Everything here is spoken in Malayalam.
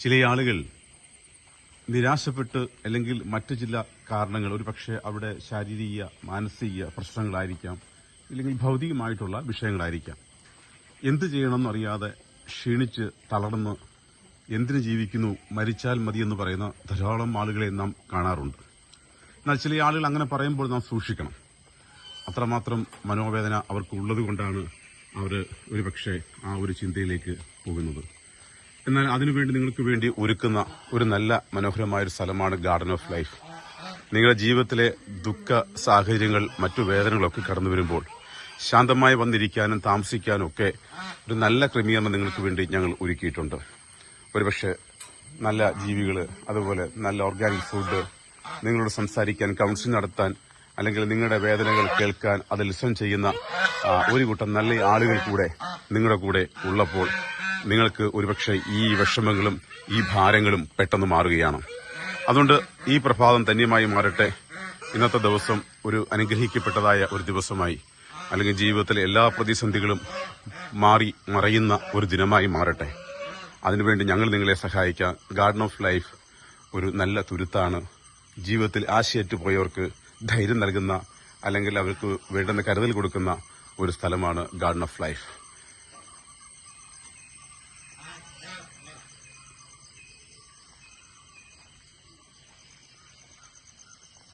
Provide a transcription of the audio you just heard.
ചില ആളുകൾ നിരാശപ്പെട്ട് അല്ലെങ്കിൽ മറ്റു ചില കാരണങ്ങൾ, ഒരു പക്ഷേ അവിടെ ശാരീരിക മാനസിക പ്രശ്നങ്ങളായിരിക്കാം, ഇല്ലെങ്കിൽ ഭൗതികമായിട്ടുള്ള വിഷയങ്ങളായിരിക്കാം, എന്ത് ചെയ്യണമെന്നറിയാതെ ക്ഷീണിച്ച് തളർന്ന് എന്തിനു ജീവിക്കുന്നു, മരിച്ചാൽ മതിയെന്ന് പറയുന്ന ധാരാളം ആളുകളെ നാം കാണാറുണ്ട്. എന്നാൽ ചില ആളുകൾ അങ്ങനെ പറയുമ്പോൾ നാം സൂക്ഷിക്കണം. അത്രമാത്രം മനോവേദന അവർക്കുള്ളത് കൊണ്ടാണ് അവർ ഒരുപക്ഷെ ആ ഒരു ചിന്തയിലേക്ക് പോകുന്നത്. എന്നാൽ അതിനുവേണ്ടി നിങ്ങൾക്ക് വേണ്ടി ഒരുക്കുന്ന ഒരു നല്ല മനോഹരമായൊരു സ്ഥലമാണ് ഗാർഡൻ ഓഫ് ലൈഫ്. നിങ്ങളുടെ ജീവിതത്തിലെ ദുഃഖ സാഹചര്യങ്ങൾ, മറ്റു വേദനകളൊക്കെ കടന്നു വരുമ്പോൾ ശാന്തമായി വന്നിരിക്കാനും താമസിക്കാനും ഒക്കെ ഒരു നല്ല ക്രമീകരണം നിങ്ങൾക്ക് വേണ്ടി ഞങ്ങൾ ഒരുക്കിയിട്ടുണ്ട്. ഒരുപക്ഷെ നല്ല ജീവികൾ, അതുപോലെ നല്ല ഓർഗാനിക് ഫുഡ്, നിങ്ങളോട് സംസാരിക്കാൻ, കൗൺസിലിംഗ് നടത്താൻ, അല്ലെങ്കിൽ നിങ്ങളുടെ വേദനകൾ കേൾക്കാൻ, അത് ലിസൺ ചെയ്യുന്ന ഒരു കൂട്ടം നല്ല ആളുകൾ കൂടെ നിങ്ങളുടെ കൂടെ ഉള്ളപ്പോൾ നിങ്ങൾക്ക് ഒരുപക്ഷെ ഈ വിഷമങ്ങളും ഈ ഭാരങ്ങളും പെട്ടെന്ന് മാറുകയാണ്. അതുകൊണ്ട് ഈ പ്രഭാതം ധന്യമായി മാറട്ടെ. ഇന്നത്തെ ദിവസം ഒരു അനുഗ്രഹിക്കപ്പെട്ടതായ ഒരു ദിവസമായി, അല്ലെങ്കിൽ ജീവിതത്തിലെ എല്ലാ പ്രതിസന്ധികളും മറയുന്ന ഒരു ദിനമായി മാറട്ടെ. അതിനുവേണ്ടി ഞങ്ങൾ നിങ്ങളെ സഹായിക്കാം. ഗാർഡൻ ഓഫ് ലൈഫ് ഒരു നല്ല തുരുത്താണ്. ജീവിതത്തിൽ ആശയറ്റു പോയവർക്ക് ധൈര്യം നൽകുന്ന, അല്ലെങ്കിൽ അവർക്ക് വേണ്ടുന്ന കരുതൽ കൊടുക്കുന്ന ഒരു സ്ഥലമാണ് ഗാർഡൻ ഓഫ് ലൈഫ്.